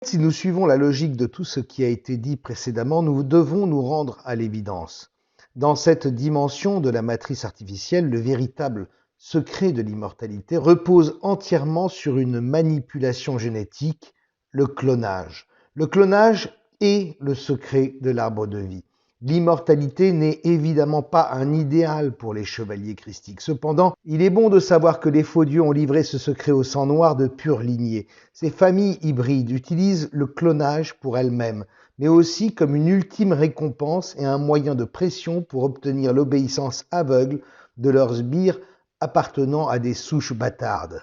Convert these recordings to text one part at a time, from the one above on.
Si nous suivons la logique de tout ce qui a été dit précédemment, nous devons nous rendre à l'évidence. Dans cette dimension de la matrice artificielle, le véritable secret de l'immortalité repose entièrement sur une manipulation génétique, le clonage. Le clonage est le secret de l'arbre de vie. L'immortalité n'est évidemment pas un idéal pour les chevaliers christiques. Cependant, il est bon de savoir que les faux dieux ont livré ce secret au sang noir de pure lignée. Ces familles hybrides utilisent le clonage pour elles-mêmes, mais aussi comme une ultime récompense et un moyen de pression pour obtenir l'obéissance aveugle de leurs sbires appartenant à des souches bâtardes.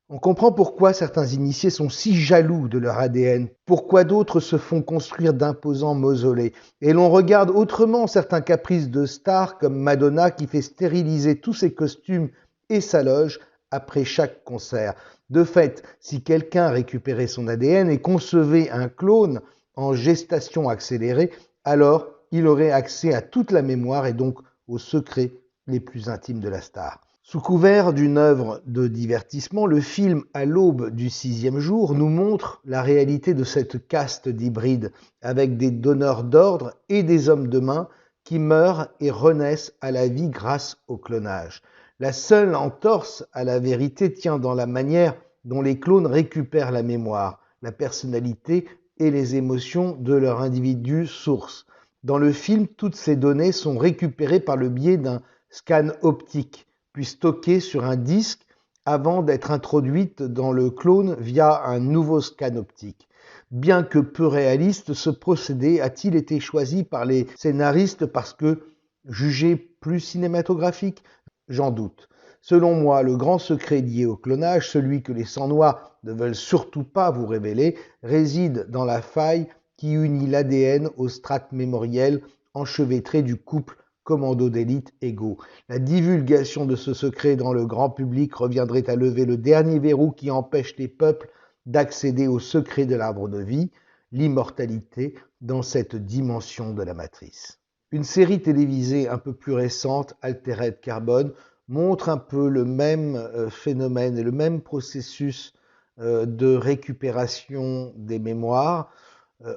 On comprend pourquoi certains initiés sont si jaloux de leur ADN, pourquoi d'autres se font construire d'imposants mausolées. Et l'on regarde autrement certains caprices de stars comme Madonna qui fait stériliser tous ses costumes et sa loge après chaque concert. De fait, si quelqu'un récupérait son ADN et concevait un clone en gestation accélérée, alors il aurait accès à toute la mémoire et donc aux secrets les plus intimes de la star. Sous couvert d'une œuvre de divertissement, le film À l'aube du sixième jour nous montre la réalité de cette caste d'hybrides avec des donneurs d'ordre et des hommes de main qui meurent et renaissent à la vie grâce au clonage. La seule entorse à la vérité tient dans la manière dont les clones récupèrent la mémoire, la personnalité et les émotions de leur individu source. Dans le film, toutes ces données sont récupérées par le biais d'un scan optique, puis stockées sur un disque avant d'être introduites dans le clone via un nouveau scan optique. Bien que peu réaliste, ce procédé a-t-il été choisi par les scénaristes parce que jugé plus cinématographique? J'en doute. Selon moi, le grand secret lié au clonage, celui que les sangs noirs ne veulent surtout pas vous révéler, réside dans la faille qui unit l'ADN aux strates mémorielles enchevêtrées du couple commando d'élite égaux. La divulgation de ce secret dans le grand public reviendrait à lever le dernier verrou qui empêche les peuples d'accéder au secret de l'arbre de vie, l'immortalité dans cette dimension de la matrice. Une série télévisée un peu plus récente, Altered Carbon, montre un peu le même phénomène et le même processus de récupération des mémoires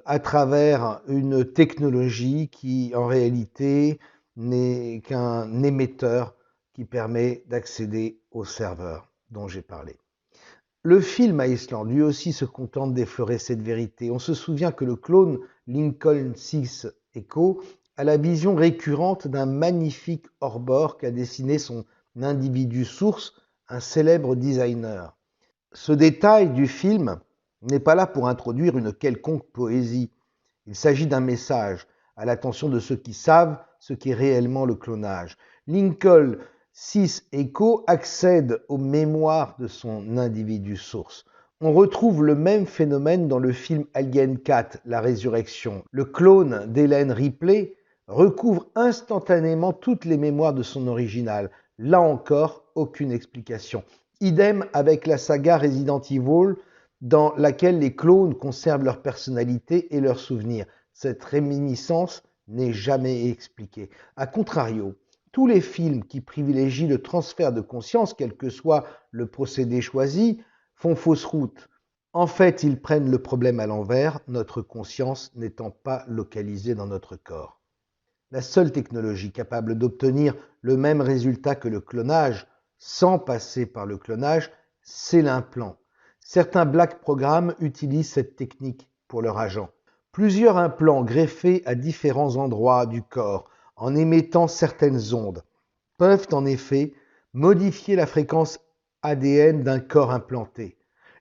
à travers une technologie qui, en réalité, n'est qu'un émetteur qui permet d'accéder au serveur dont j'ai parlé. Le film Iceland, lui aussi, se contente d'effleurer cette vérité. On se souvient que le clone Lincoln 6 Echo a la vision récurrente d'un magnifique hors-bord qu'a dessiné son individu source, un célèbre designer. Ce détail du film n'est pas là pour introduire une quelconque poésie. Il s'agit d'un message à l'attention de ceux qui savent ce qu'est réellement le clonage. Lincoln 6 Echo accède aux mémoires de son individu source. On retrouve le même phénomène dans le film Alien 4, La Résurrection. Le clone d'Hélène Ripley recouvre instantanément toutes les mémoires de son original. Là encore, aucune explication. Idem avec la saga Resident Evil, dans laquelle les clones conservent leur personnalité et leurs souvenirs. Cette réminiscence n'est jamais expliquée. A contrario, tous les films qui privilégient le transfert de conscience, quel que soit le procédé choisi, font fausse route. En fait, ils prennent le problème à l'envers, notre conscience n'étant pas localisée dans notre corps. La seule technologie capable d'obtenir le même résultat que le clonage, sans passer par le clonage, c'est l'implant. Certains Black Programs utilisent cette technique pour leur agent. Plusieurs implants greffés à différents endroits du corps, en émettant certaines ondes, peuvent en effet modifier la fréquence ADN d'un corps implanté.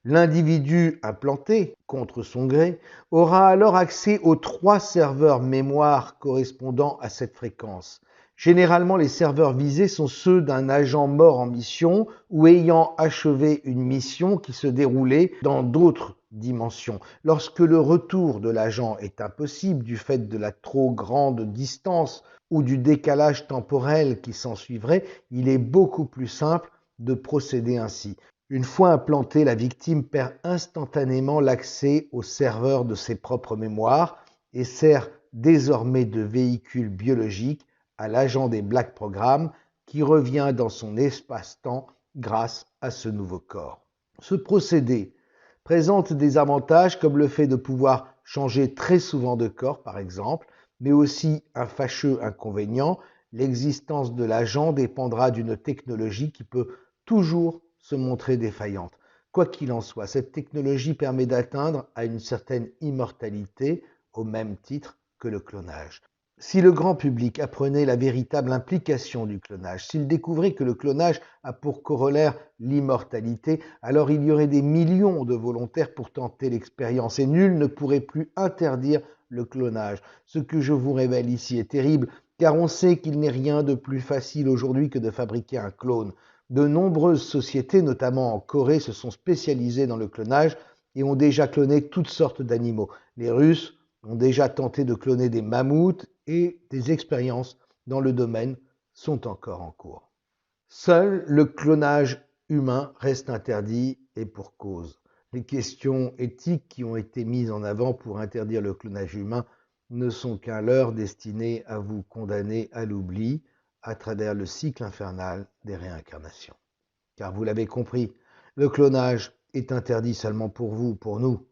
L'individu implanté, contre son gré, aura alors accès aux 3 serveurs mémoire correspondant à cette fréquence. Généralement, les serveurs visés sont ceux d'un agent mort en mission ou ayant achevé une mission qui se déroulait dans d'autres dimensions. Lorsque le retour de l'agent est impossible du fait de la trop grande distance ou du décalage temporel qui s'ensuivrait, il est beaucoup plus simple de procéder ainsi. Une fois implantée, la victime perd instantanément l'accès au serveur de ses propres mémoires et sert désormais de véhicule biologique à l'agent des Black Programs qui revient dans son espace-temps grâce à ce nouveau corps. Ce procédé présente des avantages comme le fait de pouvoir changer très souvent de corps, par exemple, mais aussi un fâcheux inconvénient, l'existence de l'agent dépendra d'une technologie qui peut toujours se montrer défaillante. Quoi qu'il en soit, cette technologie permet d'atteindre à une certaine immortalité au même titre que le clonage. Si le grand public apprenait la véritable implication du clonage, s'il découvrait que le clonage a pour corollaire l'immortalité, alors il y aurait des millions de volontaires pour tenter l'expérience et nul ne pourrait plus interdire le clonage. Ce que je vous révèle ici est terrible, car on sait qu'il n'est rien de plus facile aujourd'hui que de fabriquer un clone. De nombreuses sociétés, notamment en Corée, se sont spécialisées dans le clonage et ont déjà cloné toutes sortes d'animaux. Les Russes ont déjà tenté de cloner des mammouths et des expériences dans le domaine sont encore en cours. Seul le clonage humain reste interdit et pour cause. Les questions éthiques qui ont été mises en avant pour interdire le clonage humain ne sont qu'un leurre destiné à vous condamner à l'oubli à travers le cycle infernal des réincarnations. Car vous l'avez compris, le clonage est interdit seulement pour vous, pour nous.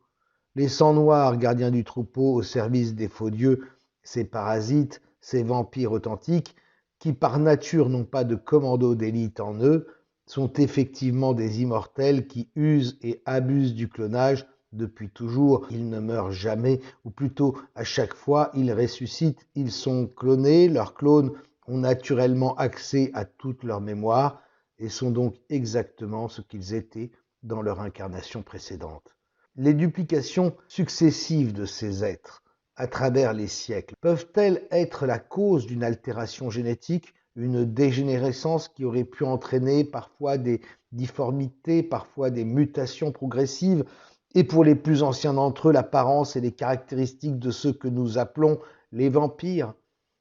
Les sangs noirs, gardiens du troupeau au service des faux dieux, ces parasites, ces vampires authentiques, qui par nature n'ont pas de commando d'élite en eux, sont effectivement des immortels qui usent et abusent du clonage depuis toujours. Ils ne meurent jamais, ou plutôt à chaque fois ils ressuscitent, ils sont clonés, leurs clones ont naturellement accès à toute leur mémoire et sont donc exactement ce qu'ils étaient dans leur incarnation précédente. Les duplications successives de ces êtres à travers les siècles peuvent-elles être la cause d'une altération génétique, une dégénérescence qui aurait pu entraîner parfois des difformités, parfois des mutations progressives, et pour les plus anciens d'entre eux, l'apparence et les caractéristiques de ceux que nous appelons les vampires?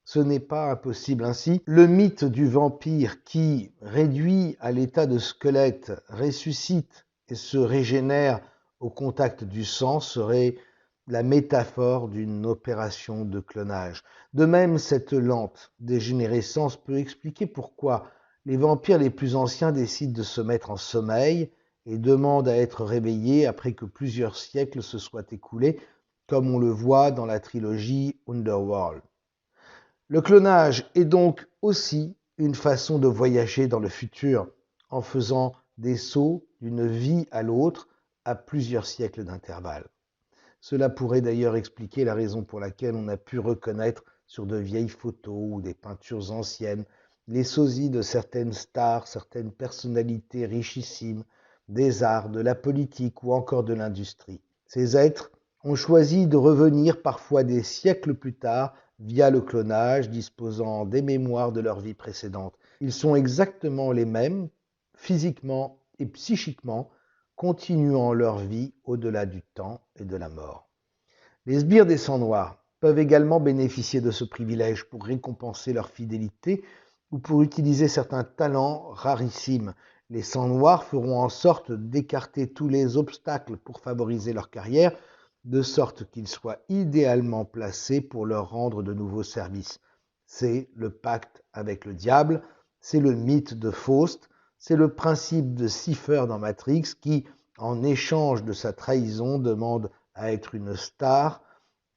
Ce n'est pas impossible ainsi. Le mythe du vampire qui, réduit à l'état de squelette, ressuscite et se régénère au contact du sang serait la métaphore d'une opération de clonage. De même, cette lente dégénérescence peut expliquer pourquoi les vampires les plus anciens décident de se mettre en sommeil et demandent à être réveillés après que plusieurs siècles se soient écoulés, comme on le voit dans la trilogie Underworld. Le clonage est donc aussi une façon de voyager dans le futur en faisant des sauts d'une vie à l'autre à plusieurs siècles d'intervalle. Cela pourrait d'ailleurs expliquer la raison pour laquelle on a pu reconnaître sur de vieilles photos ou des peintures anciennes les sosies de certaines stars, certaines personnalités richissimes, des arts, de la politique ou encore de l'industrie. Ces êtres ont choisi de revenir parfois des siècles plus tard via le clonage, disposant des mémoires de leur vie précédente. Ils sont exactement les mêmes, physiquement et psychiquement, continuant leur vie au-delà du temps et de la mort. Les sbires des sangs noirs peuvent également bénéficier de ce privilège pour récompenser leur fidélité ou pour utiliser certains talents rarissimes. Les sangs noirs feront en sorte d'écarter tous les obstacles pour favoriser leur carrière, de sorte qu'ils soient idéalement placés pour leur rendre de nouveaux services. C'est le pacte avec le diable, c'est le mythe de Faust, c'est le principe de Cypher dans Matrix qui, en échange de sa trahison, demande à être une star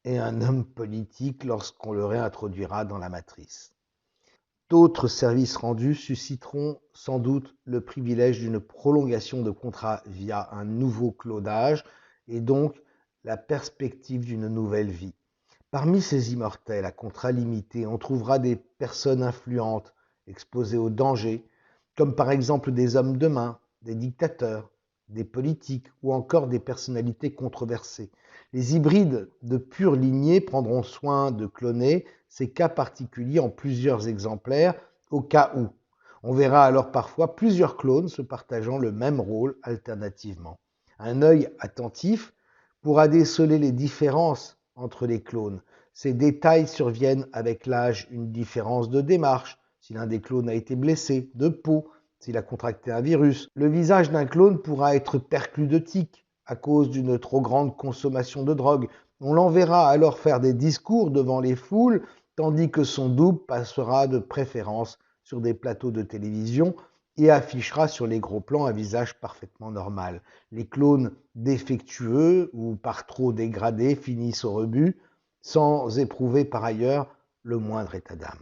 et un homme politique lorsqu'on le réintroduira dans la matrice. D'autres services rendus susciteront sans doute le privilège d'une prolongation de contrat via un nouveau clonage et donc la perspective d'une nouvelle vie. Parmi ces immortels à contrat limité, on trouvera des personnes influentes, exposées au danger, comme par exemple des hommes de main, des dictateurs, des politiques ou encore des personnalités controversées. Les hybrides de pure lignée prendront soin de cloner ces cas particuliers en plusieurs exemplaires au cas où. On verra alors parfois plusieurs clones se partageant le même rôle alternativement. Un œil attentif pourra déceler les différences entre les clones. Ces détails surviennent avec l'âge, une différence de démarche, si l'un des clones a été blessé, de peau, s'il a contracté un virus. Le visage d'un clone pourra être perclus de tics à cause d'une trop grande consommation de drogue. On l'enverra alors faire des discours devant les foules, tandis que son double passera de préférence sur des plateaux de télévision et affichera sur les gros plans un visage parfaitement normal. Les clones défectueux ou par trop dégradés finissent au rebut, sans éprouver par ailleurs le moindre état d'âme.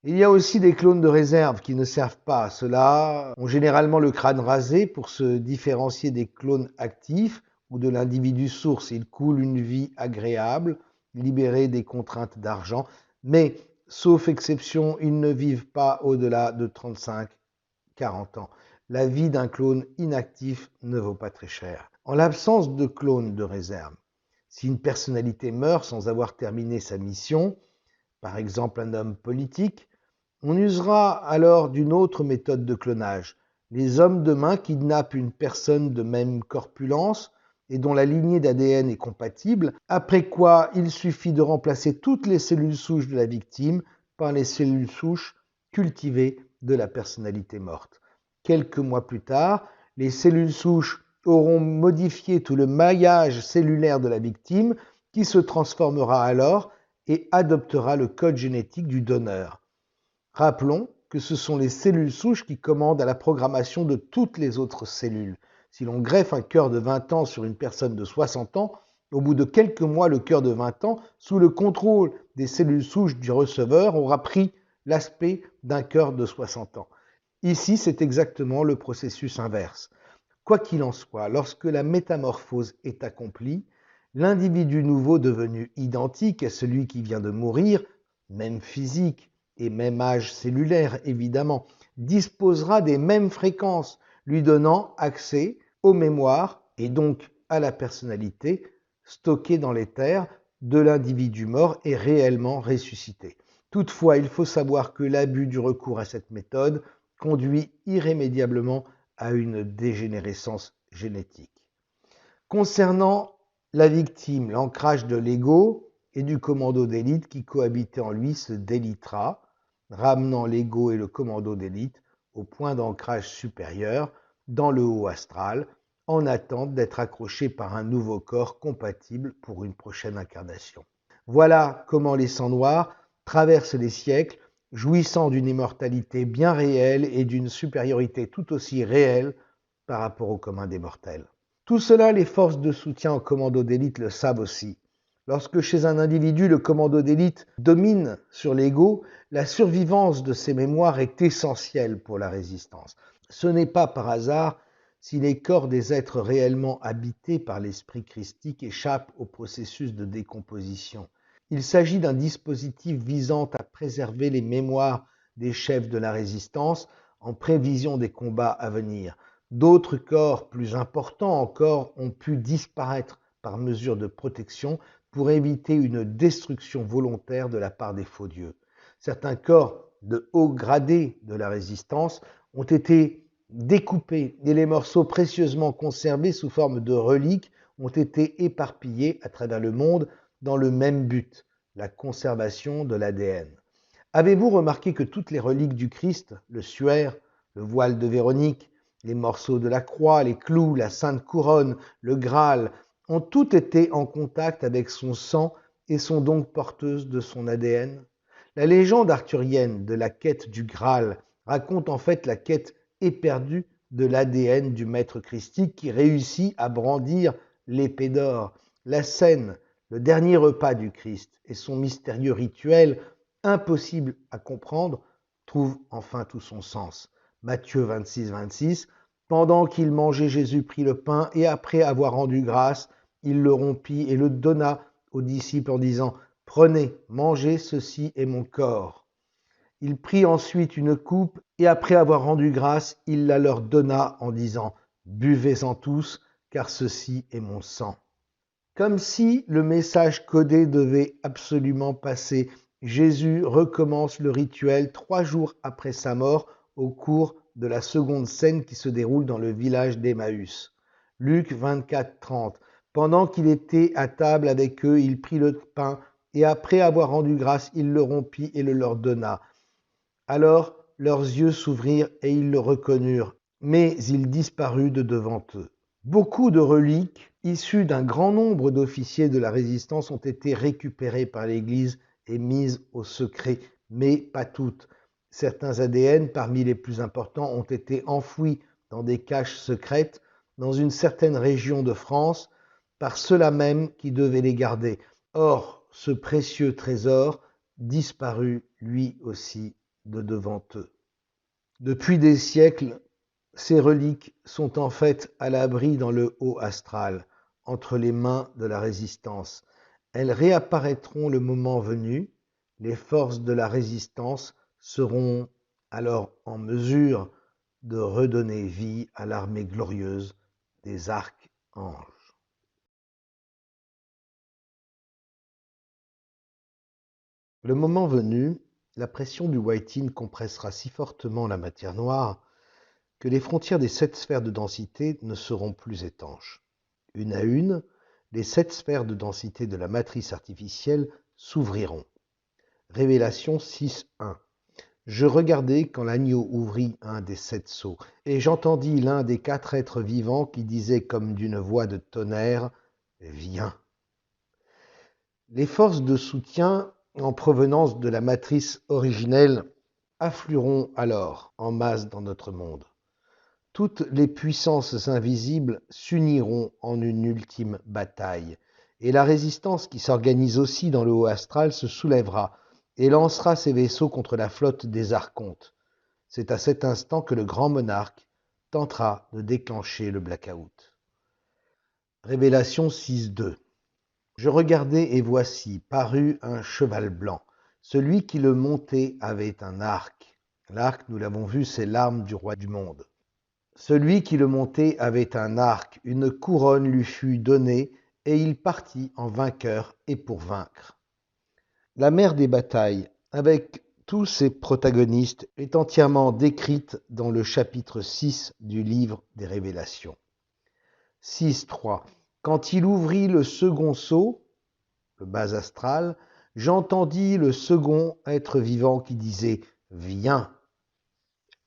Il y a aussi des clones de réserve qui ne servent pas à cela, ont généralement le crâne rasé pour se différencier des clones actifs ou de l'individu source. Ils coulent une vie agréable, libérés des contraintes d'argent, mais, sauf exception, ils ne vivent pas au-delà de 35-40 ans. La vie d'un clone inactif ne vaut pas très cher. En l'absence de clone de réserve, si une personnalité meurt sans avoir terminé sa mission, par exemple un homme politique, on usera alors d'une autre méthode de clonage. Les hommes de main kidnappent une personne de même corpulence et dont la lignée d'ADN est compatible, après quoi il suffit de remplacer toutes les cellules souches de la victime par les cellules souches cultivées de la personnalité morte. Quelques mois plus tard, les cellules souches auront modifié tout le maillage cellulaire de la victime qui se transformera alors et adoptera le code génétique du donneur. Rappelons que ce sont les cellules souches qui commandent à la programmation de toutes les autres cellules. Si l'on greffe un cœur de 20 ans sur une personne de 60 ans, au bout de quelques mois, le cœur de 20 ans, sous le contrôle des cellules souches du receveur, aura pris l'aspect d'un cœur de 60 ans. Ici, c'est exactement le processus inverse. Quoi qu'il en soit, lorsque la métamorphose est accomplie, l'individu nouveau devenu identique à celui qui vient de mourir, même physique et même âge cellulaire évidemment, disposera des mêmes fréquences, lui donnant accès aux mémoires et donc à la personnalité stockée dans l'éther de l'individu mort et réellement ressuscité. Toutefois, il faut savoir que l'abus du recours à cette méthode conduit irrémédiablement à une dégénérescence génétique. Concernant la victime, l'ancrage de l'ego et du commando d'élite qui cohabitait en lui se délitera, ramenant l'ego et le commando d'élite au point d'ancrage supérieur dans le haut astral, en attente d'être accroché par un nouveau corps compatible pour une prochaine incarnation. Voilà comment les sangs noirs traversent les siècles, jouissant d'une immortalité bien réelle et d'une supériorité tout aussi réelle par rapport au commun des mortels. Tout cela, les forces de soutien au commando d'élite le savent aussi. Lorsque chez un individu, le commando d'élite domine sur l'ego, la survivance de ses mémoires est essentielle pour la résistance. Ce n'est pas par hasard si les corps des êtres réellement habités par l'esprit christique échappent au processus de décomposition. Il s'agit d'un dispositif visant à préserver les mémoires des chefs de la résistance en prévision des combats à venir. D'autres corps plus importants encore ont pu disparaître par mesure de protection pour éviter une destruction volontaire de la part des faux dieux. Certains corps de haut gradé de la résistance ont été découpés et les morceaux précieusement conservés sous forme de reliques ont été éparpillés à travers le monde dans le même but, la conservation de l'ADN. Avez-vous remarqué que toutes les reliques du Christ, le suaire, le voile de Véronique, les morceaux de la croix, les clous, la sainte couronne, le Graal, ont toutes été en contact avec son sang et sont donc porteuses de son ADN? La légende arthurienne de la quête du Graal raconte en fait la quête éperdue de l'ADN du maître christique qui réussit à brandir l'épée d'or. La scène, le dernier repas du Christ et son mystérieux rituel, impossible à comprendre, trouve enfin tout son sens. Matthieu 26, 26, pendant qu'il mangeait, Jésus prit le pain et après avoir rendu grâce, il le rompit et le donna aux disciples en disant « Prenez, mangez, ceci est mon corps ». Il prit ensuite une coupe et après avoir rendu grâce, il la leur donna en disant « Buvez-en tous, car ceci est mon sang ». Comme si le message codé devait absolument passer, Jésus recommence le rituel 3 jours après sa mort au cours de la seconde scène qui se déroule dans le village d'Emmaüs. Luc 24, 30. Pendant qu'il était à table avec eux, il prit le pain et après avoir rendu grâce, il le rompit et le leur donna. Alors leurs yeux s'ouvrirent et ils le reconnurent, mais il disparut de devant eux. Beaucoup de reliques issues d'un grand nombre d'officiers de la résistance ont été récupérées par l'Église et mises au secret, mais pas toutes. Certains ADN, parmi les plus importants, ont été enfouis dans des caches secrètes dans une certaine région de France par ceux-là même qui devaient les garder. Or, ce précieux trésor disparut lui aussi de devant eux. Depuis des siècles, ces reliques sont en fait à l'abri dans le haut astral, entre les mains de la résistance. Elles réapparaîtront le moment venu. Les forces de la résistance seront alors en mesure de redonner vie à l'armée glorieuse des archanges. Le moment venu, la pression du Whiting compressera si fortement la matière noire que les frontières des 7 sphères de densité ne seront plus étanches. Une à une, les 7 sphères de densité de la matrice artificielle s'ouvriront. Révélation 6.1. Je regardai quand l'agneau ouvrit un des 7 sceaux, et j'entendis l'un des 4 êtres vivants qui disait comme d'une voix de tonnerre, « Viens !» Les forces de soutien en provenance de la matrice originelle afflueront alors en masse dans notre monde. Toutes les puissances invisibles s'uniront en une ultime bataille, et la résistance qui s'organise aussi dans le haut astral se soulèvera et lancera ses vaisseaux contre la flotte des archontes. C'est à cet instant que le grand monarque tentera de déclencher le blackout. Révélation 6.2. Je regardai et voici parut un cheval blanc. Celui qui le montait avait un arc. L'arc, nous l'avons vu, c'est l'arme du roi du monde. Celui qui le montait avait un arc, une couronne lui fut donnée, et il partit en vainqueur et pour vaincre. La mer des batailles, avec tous ses protagonistes, est entièrement décrite dans le chapitre 6 du livre des Révélations. 6.3. Quand il ouvrit le second sceau, le bas astral, j'entendis le second être vivant qui disait « Viens !»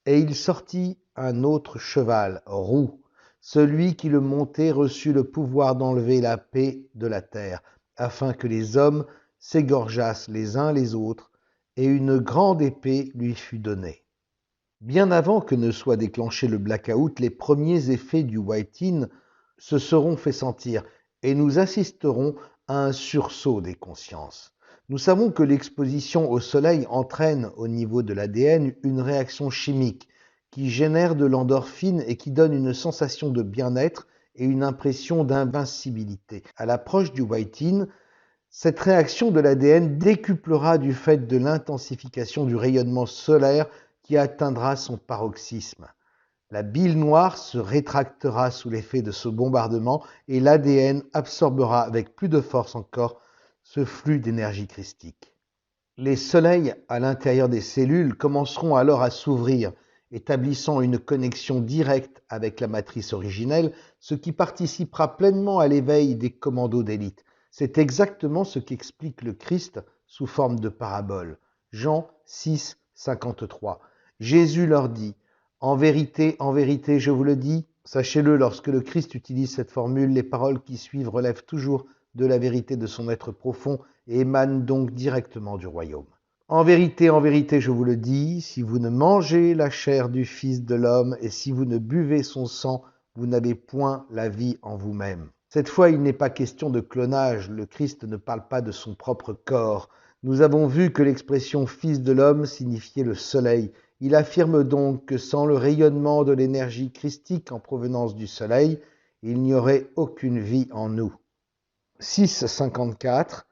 Et il sortit un autre cheval, roux. Celui qui le montait reçut le pouvoir d'enlever la paix de la terre, afin que les hommes s'égorgeassent les uns les autres, et une grande épée lui fut donnée. Bien avant que ne soit déclenché le blackout, les premiers effets du Whiting se seront fait sentir, et nous assisterons à un sursaut des consciences. Nous savons que l'exposition au soleil entraîne au niveau de l'ADN une réaction chimique qui génère de l'endorphine et qui donne une sensation de bien-être et une impression d'invincibilité. À l'approche du Whiting, cette réaction de l'ADN décuplera du fait de l'intensification du rayonnement solaire qui atteindra son paroxysme. La bile noire se rétractera sous l'effet de ce bombardement et l'ADN absorbera avec plus de force encore ce flux d'énergie christique. Les soleils à l'intérieur des cellules commenceront alors à s'ouvrir, établissant une connexion directe avec la matrice originelle, ce qui participera pleinement à l'éveil des commandos d'élite. C'est exactement ce qu'explique le Christ sous forme de parabole. Jean 6, 53. Jésus leur dit « en vérité, je vous le dis ». Sachez-le, lorsque le Christ utilise cette formule, les paroles qui suivent relèvent toujours de la vérité de son être profond et émanent donc directement du royaume. En vérité, je vous le dis, si vous ne mangez la chair du Fils de l'homme et si vous ne buvez son sang, vous n'avez point la vie en vous-même. Cette fois, il n'est pas question de clonage, le Christ ne parle pas de son propre corps. Nous avons vu que l'expression Fils de l'homme signifiait le soleil. Il affirme donc que sans le rayonnement de l'énergie christique en provenance du soleil, il n'y aurait aucune vie en nous. 6.54.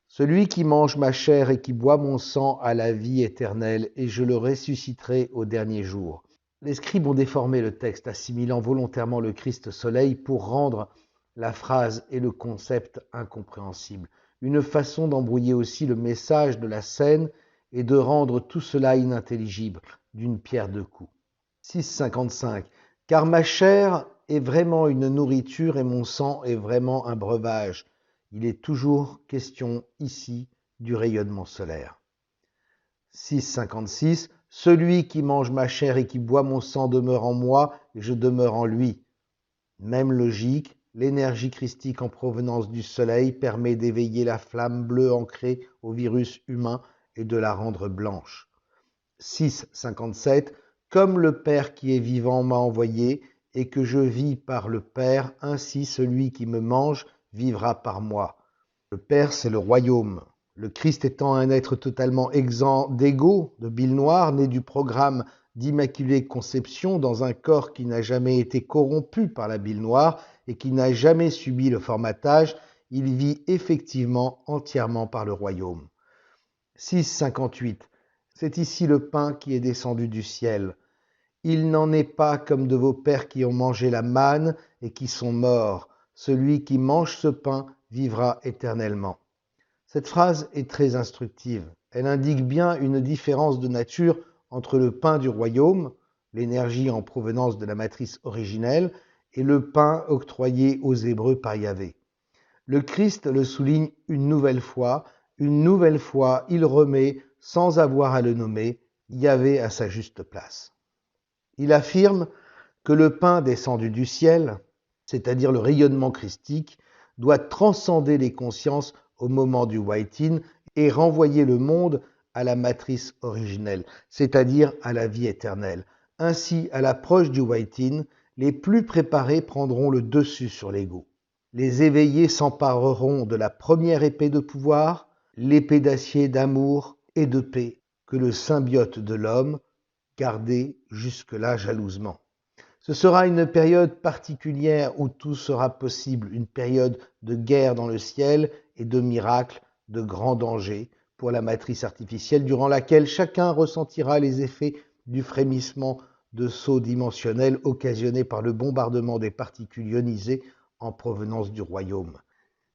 Celui qui mange ma chair et qui boit mon sang a la vie éternelle, et je le ressusciterai au dernier jour. Les scribes ont déformé le texte, assimilant volontairement le Christ soleil pour rendre la phrase et le concept incompréhensibles. Une façon d'embrouiller aussi le message de la scène et de rendre tout cela inintelligible, d'une pierre deux coups. 6.55. Car ma chair est vraiment une nourriture et mon sang est vraiment un breuvage. Il est toujours question ici du rayonnement solaire. 6.56. Celui qui mange ma chair et qui boit mon sang demeure en moi et je demeure en lui. Même logique, l'énergie christique en provenance du soleil permet d'éveiller la flamme bleue ancrée au virus humain et de la rendre blanche. 6,57, comme le Père qui est vivant m'a envoyé, et que je vis par le Père, ainsi celui qui me mange vivra par moi. Le Père, c'est le royaume. Le Christ étant un être totalement exempt d'ego, de bile noire, né du programme d'Immaculée Conception dans un corps qui n'a jamais été corrompu par la bile noire et qui n'a jamais subi le formatage, il vit effectivement entièrement par le royaume. 6,58. C'est ici le pain qui est descendu du ciel. Il n'en est pas comme de vos pères qui ont mangé la manne et qui sont morts. Celui qui mange ce pain vivra éternellement. Cette phrase est très instructive. Elle indique bien une différence de nature entre le pain du royaume, l'énergie en provenance de la matrice originelle, et le pain octroyé aux Hébreux par Yahvé. Le Christ le souligne une nouvelle fois, il remet, sans avoir à le nommer, Yahvé à sa juste place. Il affirme que le pain descendu du ciel, c'est-à-dire le rayonnement christique, doit transcender les consciences au moment du Waitin et renvoyer le monde à la matrice originelle, c'est-à-dire à la vie éternelle. Ainsi, à l'approche du Waitin, les plus préparés prendront le dessus sur l'ego. Les éveillés s'empareront de la première épée de pouvoir, l'épée d'acier d'amour et de paix que le symbiote de l'homme gardait jusque-là jalousement. Ce sera une période particulière où tout sera possible, une période de guerre dans le ciel et de miracles, de grands dangers pour la matrice artificielle, durant laquelle chacun ressentira les effets du frémissement de sauts dimensionnels occasionnés par le bombardement des particules ionisées en provenance du royaume.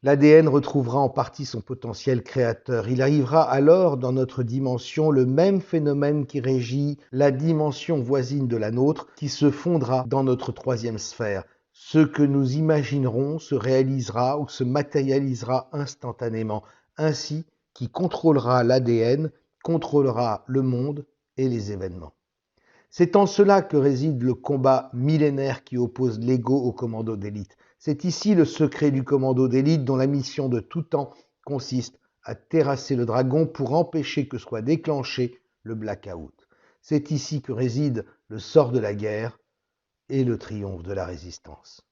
L'ADN retrouvera en partie son potentiel créateur. Il arrivera alors dans notre dimension le même phénomène qui régit la dimension voisine de la nôtre, qui se fondera dans notre troisième sphère. Ce que nous imaginerons se réalisera ou se matérialisera instantanément. Ainsi, qui contrôlera l'ADN, contrôlera le monde et les événements. C'est en cela que réside le combat millénaire qui oppose l'ego au commando d'élite. C'est ici le secret du commando d'élite dont la mission de tout temps consiste à terrasser le dragon pour empêcher que soit déclenché le blackout. C'est ici que réside le sort de la guerre et le triomphe de la résistance.